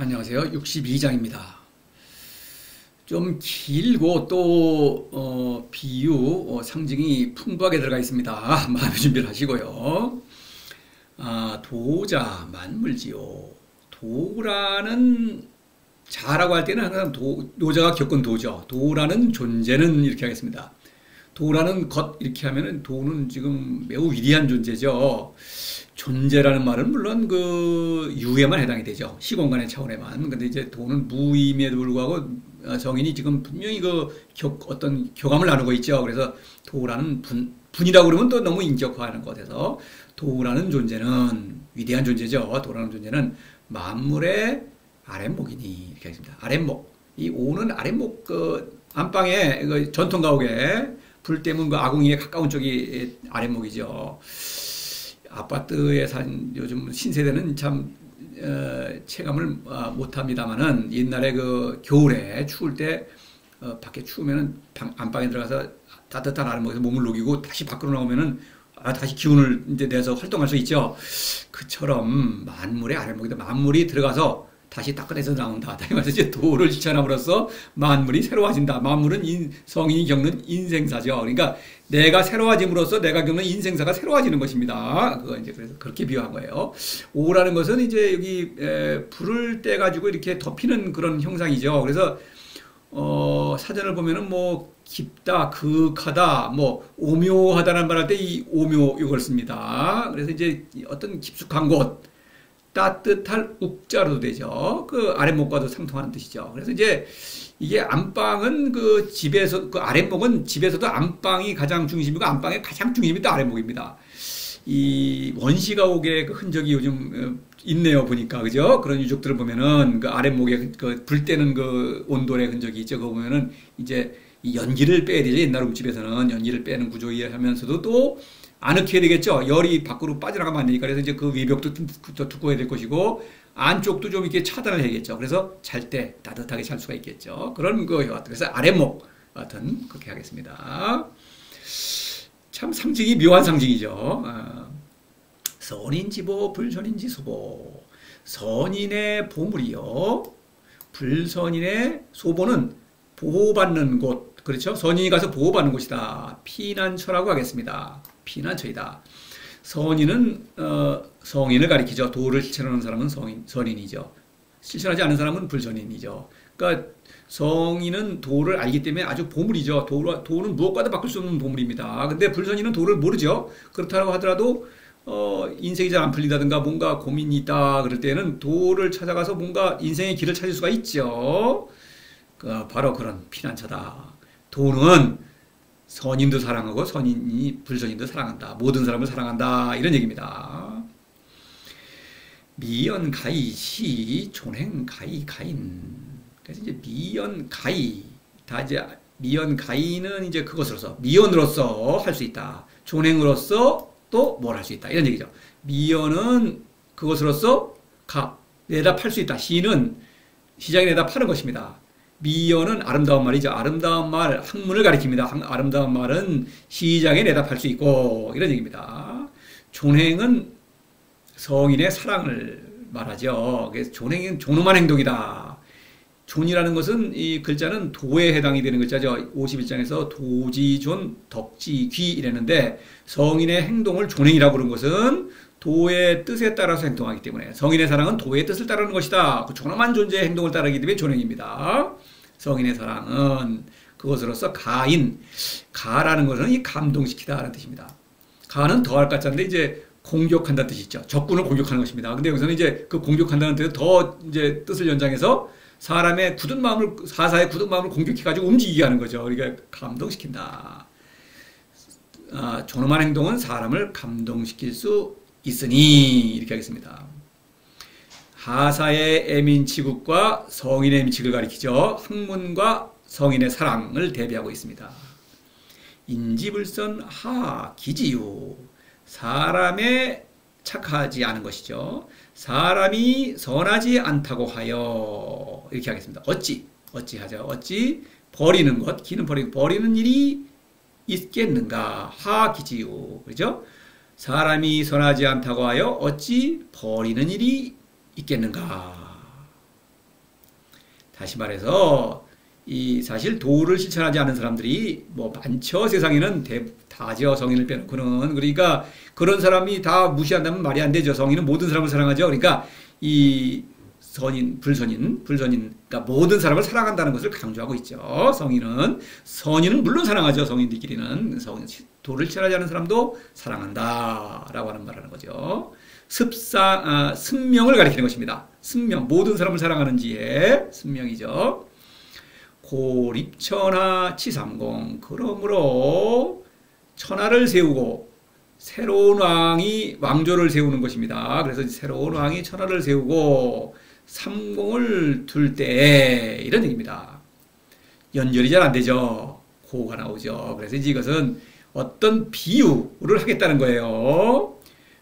안녕하세요. 62장입니다. 좀 길고 또 비유, 상징이 풍부하게 들어가 있습니다. 마음의 준비를 하시고요. 도자 만물지요. 도라는 자라고 할 때는 항상 노자가 겪은 도죠. 도라는 존재는 이렇게 하겠습니다. 도라는 것 이렇게 하면은 도는 지금 매우 위대한 존재죠. 존재라는 말은 물론 그 유에만 해당이 되죠. 시공간의 차원에만. 근데 이제 도는 무임에도 불구하고 성인이 지금 분명히 어떤 교감을 나누고 있죠. 그래서 도라는 분이라고 그러면 또 너무 인격화하는 것 같아서 도라는 존재는 위대한 존재죠. 도라는 존재는 만물의 아랫목이니 이렇게 하겠습니다. 아랫목. 이 오는 아랫목 안방에 전통 가옥에 불 때문 아궁이에 가까운 쪽이 아랫목이죠. 아파트에 산 요즘 신세대는 참 체감을 못합니다만은 옛날에 겨울에 추울 때 밖에 추우면은 안방에 들어가서 따뜻한 아랫목에서 몸을 녹이고 다시 밖으로 나오면은 다시 기운을 이제 내서 활동할 수 있죠. 그처럼 만물의 아랫목이다. 만물이 들어가서 다시 닦아내서 나온다. 다시 말해서 이제 도를 실천함으로써 만물이 새로워진다. 만물은 성인이 겪는 인생사죠. 그러니까 내가 새로워짐으로써 내가 겪는 인생사가 새로워지는 것입니다. 이제 그래서 그렇게 비유한 거예요. 오라는 것은 이제 여기 불을 떼 가지고 이렇게 덮이는 그런 형상이죠. 그래서 사전을 보면은 뭐 깊다, 극하다, 뭐 오묘하다는 말 할 때 이 오묘 이걸 씁니다. 그래서 이제 어떤 깊숙한 곳 따뜻할 욱자로도 되죠. 아랫목과도 상통하는 뜻이죠. 그래서 이제 이게 안방은 집에서, 아랫목은 집에서도 안방이 가장 중심이고 안방의 가장 중심이 또 아랫목입니다. 이 원시가옥의 흔적이 요즘 있네요, 보니까. 그죠? 그런 유적들을 보면은 아랫목에 불 때는 온돌의 흔적이 있죠. 그거 보면은 이제 이 연기를 빼야 되죠. 옛날 음집에서는 연기를 빼는 구조에 하면서도 또 아늑해야 되겠죠. 열이 밖으로 빠져나가면 안 되니까. 그래서 이제 외벽도 더 두꺼워야 될 것이고, 안쪽도 좀 이렇게 차단을 해야겠죠. 그래서 잘 때 따뜻하게 잘 수가 있겠죠. 그런 거요. 그래서 아랫목 같은 그렇게 하겠습니다. 참 상징이 묘한 상징이죠. 선인지보, 불선인지소보. 선인의 보물이요. 불선인의 소보는 보호받는 곳. 그렇죠? 선인이 가서 보호받는 곳이다. 피난처라고 하겠습니다. 피난처이다. 선인은 성인을 가리키죠. 도를 실천하는 사람은 선인이죠. 실천하지 않는 사람은 불선인이죠. 그러니까 성인은 도를 알기 때문에 아주 보물이죠. 도는 무엇과도 바꿀 수 없는 보물입니다. 근데 불선인은 도를 모르죠. 그렇다고 하더라도 인생이 잘 안 풀리다든가 뭔가 고민이 있다 그럴 때는 도를 찾아가서 뭔가 인생의 길을 찾을 수가 있죠. 바로 그런 피난처다. 도는 선인도 사랑하고 불선인도 사랑한다. 모든 사람을 사랑한다. 이런 얘기입니다. 미연가이시 존행가이 가인. 그래서 이제 미연가이 미연가이는 이제 그것으로서 미연으로서 할 수 있다. 존행으로서 또 뭘 할 수 있다. 이런 얘기죠. 미연은 그것으로서 내다 팔 수 있다. 시는 시장에 내다 파는 것입니다. 미연은 아름다운 말이죠. 아름다운 말, 학문을 가리킵니다. 아름다운 말은 시장에 내다 팔 수 있고 이런 얘기입니다. 존행은 성인의 사랑을 말하죠. 그래서 존행은 존엄한 행동이다. 존이라는 것은 이 글자는 도에 해당이 되는 글자죠. 51장에서 도지존, 덕지귀 이랬는데 성인의 행동을 존행이라고 부른 것은 도의 뜻에 따라서 행동하기 때문에 성인의 사랑은 도의 뜻을 따르는 것이다. 그 존엄한 존재의 행동을 따르기 때문에 존행입니다. 성인의 사랑은 그것으로서 가라는 것은 이 감동시키다라는 뜻입니다. 가는 더할 가짜인데 이제 공격한다는 뜻이 있죠. 적군을 공격하는 것입니다. 근데 여기서는 이제 그 공격한다는 뜻에 더 이제 뜻을 연장해서 사사의 굳은 마음을 공격해가지고 움직이게 하는 거죠. 그러니까 감동시킨다. 존엄한 행동은 사람을 감동시킬 수 있으니 이렇게 하겠습니다. 하사의 애민치국과 성인의 민칙을 가리키죠. 학문과 성인의 사랑을 대비하고 있습니다. 인지불선 하기지유. 사람의 착하지 않은 것이죠. 사람이 선하지 않다고 하여 이렇게 하겠습니다. 어찌하죠. 어찌 버리는 것, 기는 버리는 일이 있겠는가. 하기지유. 그렇죠? 사람이 선하지 않다고 하여 어찌 버리는 일이 있겠는가. 다시 말해서 이 사실 도를 실천하지 않은 사람들이 뭐 많죠. 세상에는 다죠. 성인을 빼놓고는. 그러니까 그런 사람이 다 무시한다면 말이 안 되죠. 성인은 모든 사람을 사랑하죠. 그러니까 이 불선인, 그러니까 모든 사람을 사랑한다는 것을 강조하고 있죠. 선인은 물론 사랑하죠. 성인들끼리는 도를 실천하지 않은 사람도 사랑한다라고 하는 말하는 거죠. 승명을 가리키는 것입니다. 승명, 모든 사람을 사랑하는 지혜, 승명이죠. 고립천하 치삼공, 그러므로 천하를 세우고 새로운 왕이 왕조를 세우는 것입니다. 그래서 새로운 왕이 천하를 세우고 삼공을 둘 때 이런 얘기입니다. 연결이 잘 안 되죠. 고가 나오죠. 그래서 이것은 어떤 비유를 하겠다는 거예요.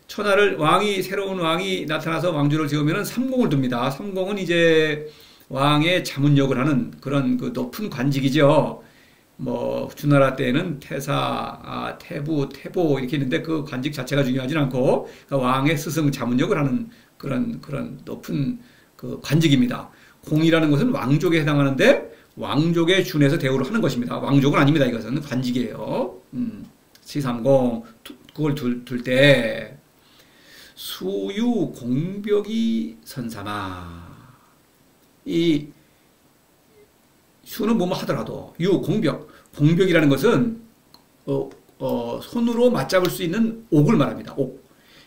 새로운 왕이 나타나서 왕조를 세우면 삼공을 둡니다. 삼공은 이제 왕의 자문역을 하는 그런 그 높은 관직이죠. 뭐 주나라 때는 태사, 태부, 태보 이렇게 있는데 그 관직 자체가 중요하진 않고 그러니까 왕의 스승 자문역을 하는 그런 높은 그 관직입니다. 공이라는 것은 왕족에 해당하는데 왕족에 준해서 대우를 하는 것입니다. 왕족은 아닙니다. 이것은 관직이에요. 시삼공 그걸 둘 때 수유 공벽이 선삼아. 이 수는 뭐뭐 하더라도 공벽이라는 것은 손으로 맞잡을 수 있는 옥을 말합니다. 옥.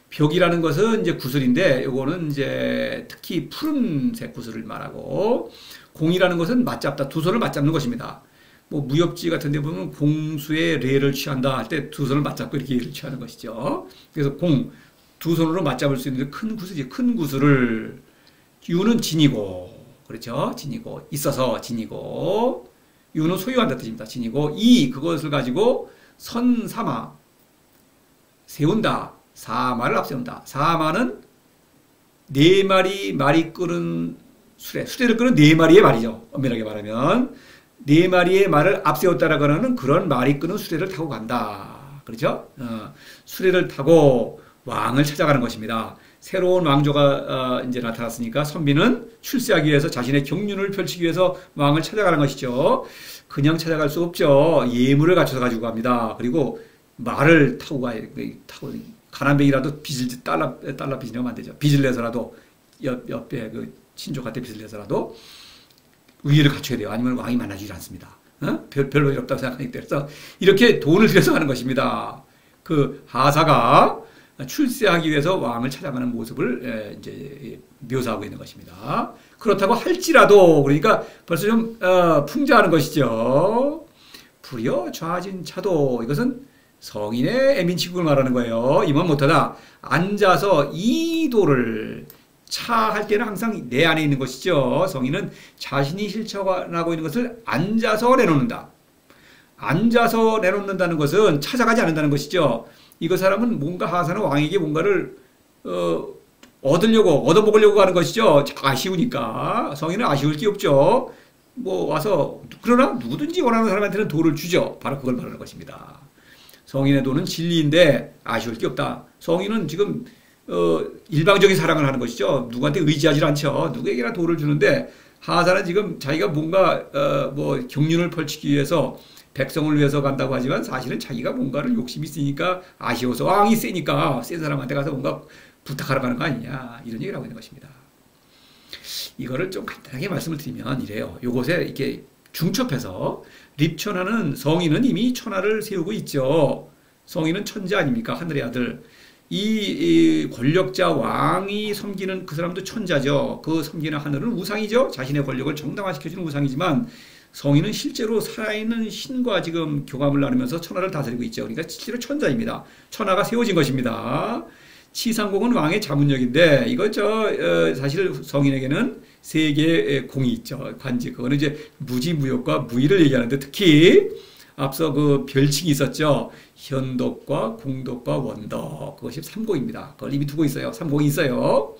벽이라는 것은 이제 구슬인데 요거는 이제 특히 푸른색 구슬을 말하고 공이라는 것은 두 손을 맞잡는 것입니다. 뭐 무협지 같은 데 보면 공수의 레를 취한다 할 때 두 손을 맞잡고 이렇게 레를 취하는 것이죠. 그래서 두 손으로 맞잡을 수 있는 큰 구슬이지. 큰 구슬을 유는 진이고 그렇죠. 진이고 있어서 진이고 유는 소유한다 뜻입니다. 진이고 그것을 가지고 선삼아 세운다. 사마를 앞세운다. 사마는 네 마리 말이 끄는 수레를 끄는 네 마리의 말이죠. 엄밀하게 말하면 네 마리의 말을 앞세웠다라고 하는 그런 말이 끄는 수레를 타고 간다. 그렇죠? 수레를 타고 왕을 찾아가는 것입니다. 새로운 왕조가 이제 나타났으니까 선비는 출세하기 위해서 자신의 경륜을 펼치기 위해서 왕을 찾아가는 것이죠. 그냥 찾아갈 수 없죠. 예물을 갖춰서 가지고 갑니다. 그리고 말을 타고 가난뱅이라도 달러 빚을 내면 안 되죠. 빚을 내서라도 옆에 그 친족한테 빚을 내서라도 우위를 갖춰야 돼요. 아니면 왕이 만나주지 않습니다. 별로 일 없다고 생각하기 때문에 그래서 이렇게 돈을 들여서 하는 것입니다. 그 하사가 출세하기 위해서 왕을 찾아가는 모습을 이제 묘사하고 있는 것입니다. 그렇다고 할지라도 그러니까 벌써 좀 풍자하는 것이죠. 불여 좌진 차도 이것은 성인의 애민치국을 말하는 거예요. 이만 못하다 앉아서 이도를 차할 때는 항상 내 안에 있는 것이죠. 성인은 자신이 실천하고 있는 것을 앉아서 내놓는다. 앉아서 내놓는다는 것은 찾아가지 않는다는 것이죠. 이거 사람은 뭔가 하사는 왕에게 뭔가를 얻어먹으려고 하는 것이죠. 아쉬우니까. 성인은 아쉬울 게 없죠. 뭐 와서 그러나 누구든지 원하는 사람한테는 도를 주죠. 바로 그걸 말하는 것입니다. 성인의 도는 진리인데 아쉬울 게 없다. 성인은 지금 일방적인 사랑을 하는 것이죠. 누구한테 의지하지 않죠. 누구에게나 도를 주는데 하사는 지금 자기가 뭔가 뭐 경륜을 펼치기 위해서 백성을 위해서 간다고 하지만 사실은 자기가 뭔가를 욕심이 있으니까 아쉬워서 왕이 세니까 센 사람한테 가서 뭔가 부탁하러 가는 거 아니냐 이런 얘기를 하고 있는 것입니다. 이거를 좀 간단하게 말씀을 드리면 이래요. 요것에 이렇게 중첩해서 립천하는 성인은 이미 천하를 세우고 있죠. 성인은 천재 아닙니까? 하늘의 아들. 이 권력자 왕이 섬기는 그 사람도 천자죠. 그 섬기는 하늘은 우상이죠. 자신의 권력을 정당화시켜주는 우상이지만 성인은 실제로 살아있는 신과 지금 교감을 나누면서 천하를 다스리고 있죠. 그러니까 실제로 천자입니다. 천하가 세워진 것입니다. 치상공은 왕의 자문역인데 이거 사실 성인에게는 세 개의 공이 있죠. 관직. 그거는 이제 무지무역과 무의를 얘기하는데 특히 앞서 그 별칭이 있었죠. 현덕과 공덕과 원덕. 그것이 삼공입니다. 그걸 이미 두고 있어요. 삼공이 있어요.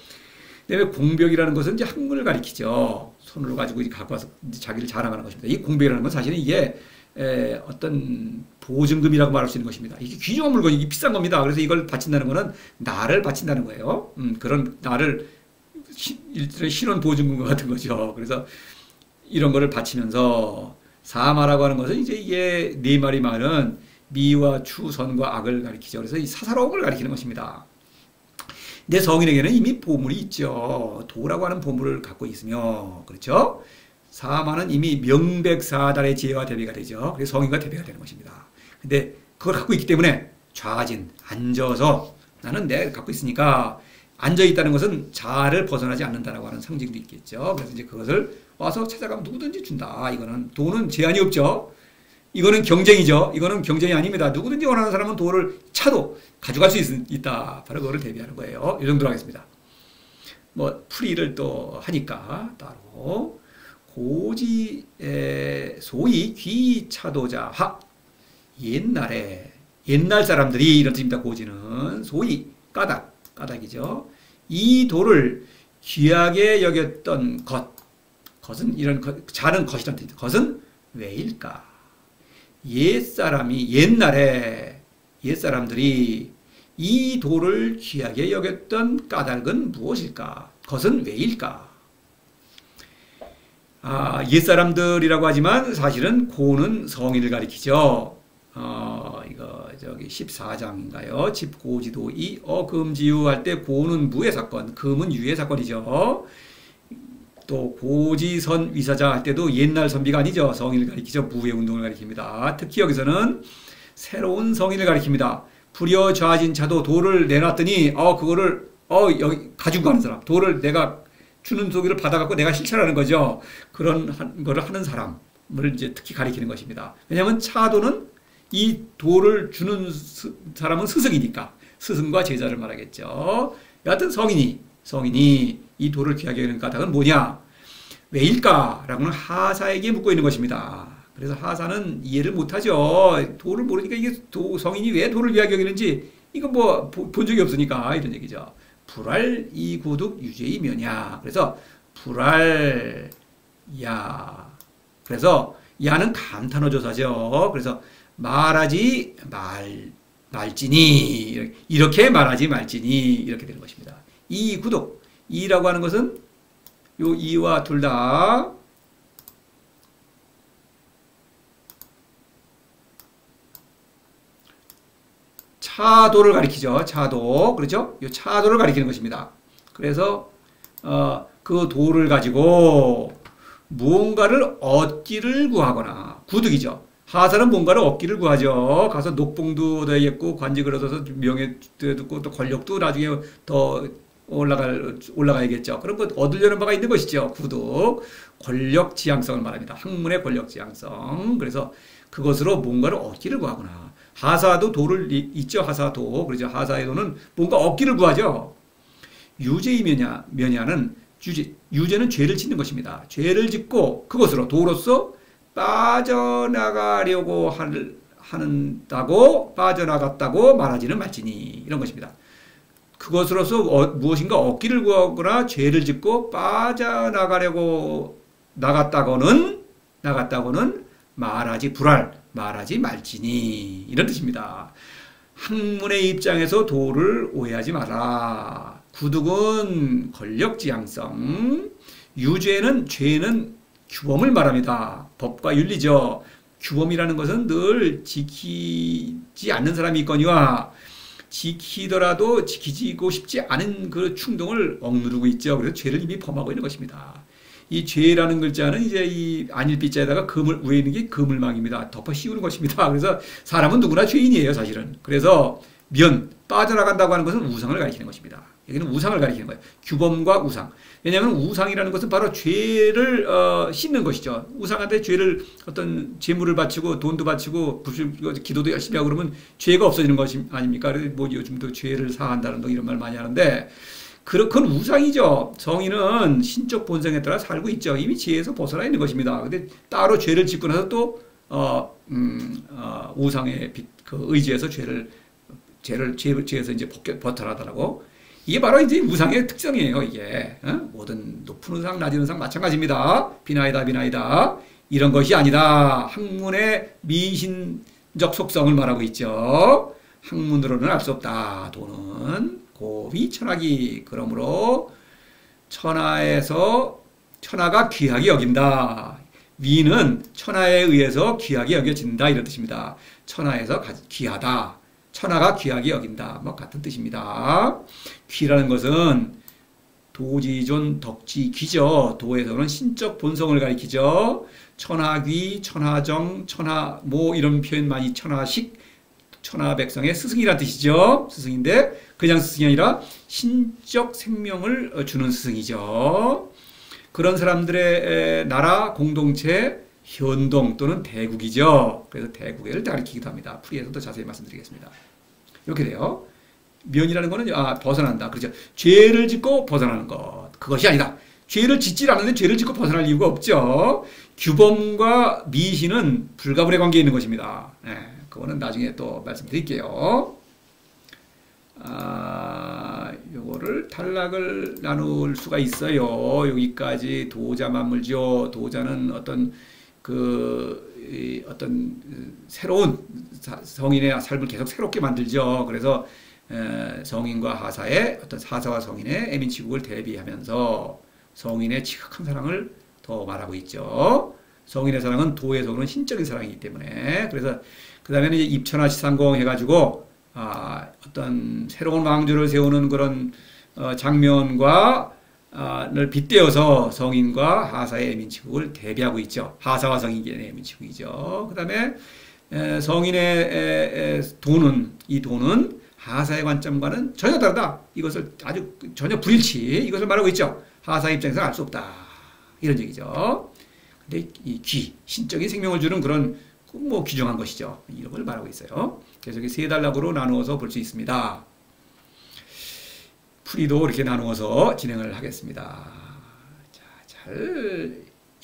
그다음에 공벽이라는 것은 이제 학문을 가리키죠. 손으로 가지고 갖고 와서 자기를 자랑하는 것입니다. 이 공벽이라는 건 사실은 이게 어떤 보증금이라고 말할 수 있는 것입니다. 이게 귀중한 물건, 이게 비싼 겁니다. 그래서 이걸 바친다는 것은 나를 바친다는 거예요. 그런 나를 일종의 신원 보증금 같은 거죠. 그래서 이런 거를 바치면서 사마라고 하는 것은 이제 이게 네 마리 말은 미와 추, 선과 악을 가리키죠. 그래서 이 사사로움을 가리키는 것입니다. 내 성인에게는 이미 보물이 있죠. 도라고 하는 보물을 갖고 있으며, 그렇죠? 사마는 이미 명백사달의 지혜와 대비가 되죠. 그래서 성인과 대비가 되는 것입니다. 근데 그걸 갖고 있기 때문에 좌진, 앉아서 나는 내가 갖고 있으니까 앉아 있다는 것은 자아를 벗어나지 않는다라고 하는 상징도 있겠죠. 그래서 이제 그것을 와서 찾아가면 누구든지 준다. 이거는 도는 제한이 없죠. 이거는 경쟁이죠. 이거는 경쟁이 아닙니다. 누구든지 원하는 사람은 도를 차도 가져갈 수 있다. 바로 그거를 대비하는 거예요. 이 정도로 하겠습니다. 뭐 풀이를 또 하니까 따로 고지에 소위 귀차도자하 옛날 사람들이 이런 뜻입니다. 고지는 소위 까닭이죠. 이 도를 귀하게 여겼던 것은 이런 자는 것이란 뜻입니다. 것은 왜일까? 옛사람들이 이 도를 귀하게 여겼던 까닭은 무엇일까? 것은 왜일까? 옛사람들이라고 하지만 사실은 고는 성인을 가리키죠. 이거 저기 14장인가요? 집고지도 이 금지유 할 때 고는 무의 사건, 금은 유의 사건이죠. 또 고지선 위사자 할 때도 옛날 선비가 아니죠. 성인을 가리키죠. 무의 운동을 가리킵니다. 특히 여기서는 새로운 성인을 가리킵니다. 불여 좌진 차도 도를 내놨더니 그거를 여기 가지고 가는 사람, 도를 내가 주는 소기를 받아갖고 내가 실천하는 거죠. 그런 거를 하는 사람을 이제 특히 가리키는 것입니다. 왜냐하면 차도는 이 도를 주는 사람은 스승이니까 스승과 제자를 말하겠죠. 여하튼 성인이 이 도를 귀하게 여기는 까닭은 뭐냐? 왜일까? 라고는 하사에게 묻고 있는 것입니다. 그래서 하사는 이해를 못하죠. 도를 모르니까 이게 성인이 왜 도를 귀하게 여기는지 이거 뭐 본 적이 없으니까 이런 얘기죠. 불알 이구득 유죄이면야. 그래서 불알 야. 그래서 야는 감탄어 조사죠. 그래서 말하지 말지니 이렇게 말하지 말지니 이렇게 되는 것입니다. 이구득 이라고 하는 것은 요 이와 둘 다 차도를 가리키죠. 차도. 그렇죠? 요 차도를 가리키는 것입니다. 그래서 그 도를 가지고 무언가를 얻기를 구하거나 구득이죠. 하사는 뭔가를 얻기를 구하죠. 가서 녹봉도 얻어야겠고 관직을 얻어서 명예도 얻고 또 권력도 나중에 더 올라가야겠죠. 그런 거 얻으려는 바가 있는 것이죠. 구득. 권력 지향성을 말합니다. 학문의 권력 지향성. 그래서 그것으로 뭔가를 얻기를 구하거나 하사도 도를 있죠. 하사도. 그렇죠. 하사의 도는 뭔가 얻기를 구하죠. 유죄이면야는 유죄는 죄를 짓는 것입니다. 죄를 짓고 그것으로 도로서 빠져나가려고 빠져나갔다고 말하지는 말지니 이런 것입니다. 그것으로서 무엇인가 얻기를 구하거나 죄를 짓고 빠져나가려고 나갔다고는 말하지 말지니 이런 뜻입니다. 학문의 입장에서 도를 오해하지 마라. 구득은 권력지향성, 죄는 규범을 말합니다. 법과 윤리죠. 규범이라는 것은 늘 지키지 않는 사람이 있거니와 지키더라도 지키고 싶지 않은 그 충동을 억누르고 있죠. 그래서 죄를 이미 범하고 있는 것입니다. 이 죄라는 글자는 이제 이 안일비자에다가 금을 위에 있는 게 그물망입니다. 덮어 씌우는 것입니다. 그래서 사람은 누구나 죄인이에요, 사실은. 그래서 빠져나간다고 하는 것은 우상을 가리키는 것입니다. 여기는 우상을 가리키는 거예요. 규범과 우상. 왜냐하면 우상이라는 것은 바로 죄를 씻는 것이죠. 우상한테 죄를 어떤 재물을 바치고 돈도 바치고 기도도 열심히 하고 그러면 죄가 없어지는 것이 아닙니까? 뭐 요즘도 죄를 사한다는 이런 말 많이 하는데 그건 우상이죠. 성인은 신적 본성에 따라 살고 있죠. 이미 죄에서 벗어나 있는 것입니다. 근데 따로 죄를 짓고 나서 또 우상의 그 의지에서 죄에서 이제 벗어나더라고. 이게 바로 이제 우상의 특성이에요, 이게. 모든 높은 우상, 낮은 우상 마찬가지입니다. 비나이다. 이런 것이 아니다. 학문의 미신적 속성을 말하고 있죠. 학문으로는 알 수 없다. 도는 고위 천하기. 그러므로 천하에서 천하가 귀하게 여긴다. 위는 천하에 의해서 귀하게 여겨진다 이런 뜻입니다. 천하에서 귀하다. 천하가 귀하게 여긴다. 뭐 같은 뜻입니다. 귀라는 것은 도지존 덕지 귀죠. 도에서는 신적 본성을 가리키죠. 천하귀, 천하정, 천하모 이런 표현 많이 천하식, 천하백성의 스승이란 뜻이죠. 스승인데 그냥 스승이 아니라 신적 생명을 주는 스승이죠. 그런 사람들의 나라 공동체 현동 또는 대국이죠. 그래서 대국을 가리키기도 합니다. 풀이에서도 자세히 말씀드리겠습니다. 이렇게 돼요. 면이라는 거는 벗어난다. 그렇죠. 죄를 짓고 벗어나는 것. 그것이 아니다. 죄를 짓질 않는데 죄를 짓고 벗어날 이유가 없죠. 규범과 미신은 불가분의 관계에 있는 것입니다. 네, 그거는 나중에 또 말씀드릴게요. 요거를 단락을 나눌 수가 있어요. 여기까지 도자 만물지요. 도자는 어떤 새로운 성인의 삶을 계속 새롭게 만들죠. 그래서 성인과 하사의 어떤 사사와 성인의 애민치국을 대비하면서 성인의 지극한 사랑을 더 말하고 있죠. 성인의 사랑은 도에서는 신적인 사랑이기 때문에 그래서 그 다음에는 이제 입천하 시상공 해가지고 어떤 새로운 왕조를 세우는 그런 장면과 를 빗대어서 성인과 하사의 애민치국을 대비하고 있죠. 하사와 성인의 애민치국이죠. 그 다음에 성인의 이 도는 하사의 관점과는 전혀 다르다. 이것을 아주 전혀 불일치. 이것을 말하고 있죠. 하사 입장에서 알 수 없다. 이런 얘기죠. 근데 이 귀, 신적인 생명을 주는 그런 뭐 귀중한 것이죠. 이런 걸 말하고 있어요. 그래서 세 단락으로 나누어서 볼 수 있습니다. 풀이도 이렇게 나누어서 진행을 하겠습니다. 자,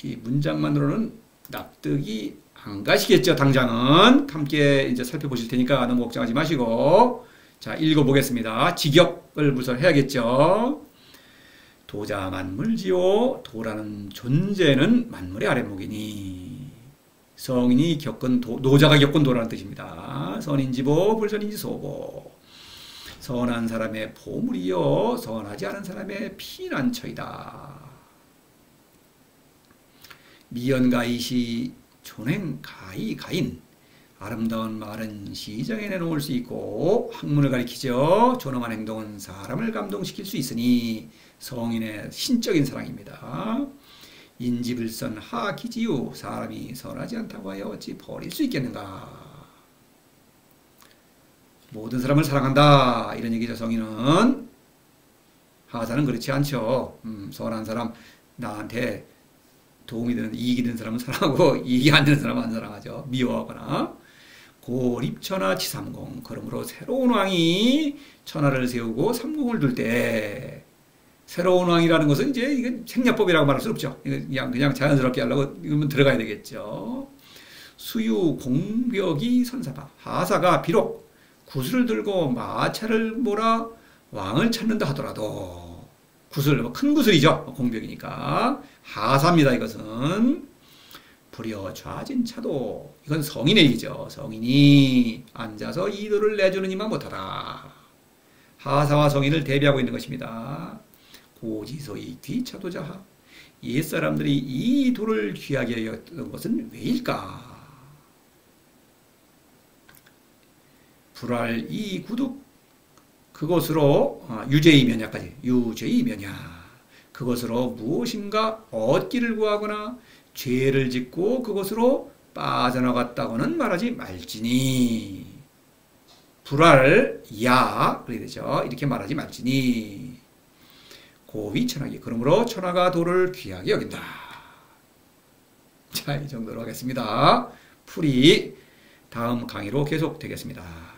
이 문장만으로는 납득이 안 가시겠죠, 당장은. 함께 이제 살펴보실 테니까 너무 걱정하지 마시고. 자, 읽어보겠습니다. 직역을 우선 해야겠죠. 도자 만물지요. 도라는 존재는 만물의 아랫목이니. 성인이 겪은 노자가 겪은 도라는 뜻입니다. 선인지보, 불선인지 소보. 선한 사람의 보물이요. 선하지 않은 사람의 피난처이다. 미연가이시 존행가이가인. 아름다운 말은 시장에 내놓을 수 있고 학문을 가리키죠. 존엄한 행동은 사람을 감동시킬 수 있으니 성인의 신적인 사랑입니다. 인지불선 하기지유. 사람이 선하지 않다고 하여 어찌 버릴 수 있겠는가. 모든 사람을 사랑한다. 이런 얘기죠. 성인은. 하사는 그렇지 않죠. 선한 사람, 나한테 도움이 되는, 이익이 되는 사람은 사랑하고 이익이 안 되는 사람은 안 사랑하죠. 미워하거나. 고립천하 치삼공. 그러므로 새로운 왕이 천하를 세우고 삼공을 둘 때, 새로운 왕이라는 것은 이제 이건 생략법이라고 말할 수 없죠. 그냥 자연스럽게 하려고 이러면 들어가야 되겠죠. 수유 공벽이 선사바. 하사가 비록 구슬을 들고 마차를 몰아 왕을 찾는다 하더라도, 구슬, 큰 구슬이죠. 공벽이니까. 하사입니다, 이것은. 불여 좌진차도. 이건 성인의 얘기죠. 성인이 앉아서 이도를 내주는 이만 못하다. 하사와 성인을 대비하고 있는 것입니다. 고지서의 귀차도자하. 옛사람들이 이 도를 귀하게 여겼던 것은 왜일까? 불알 이 구득. 그것으로 유죄이면야까지. 유죄이면야. 그것으로 무엇인가 얻기를 구하거나 죄를 짓고 그것으로 빠져나갔다고는 말하지 말지니. 불알 야 그래야 되죠. 이렇게 말하지 말지니. 고위 천하기. 그러므로 천하가 도를 귀하게 여긴다. 자, 이 정도로 하겠습니다. 풀이 다음 강의로 계속되겠습니다.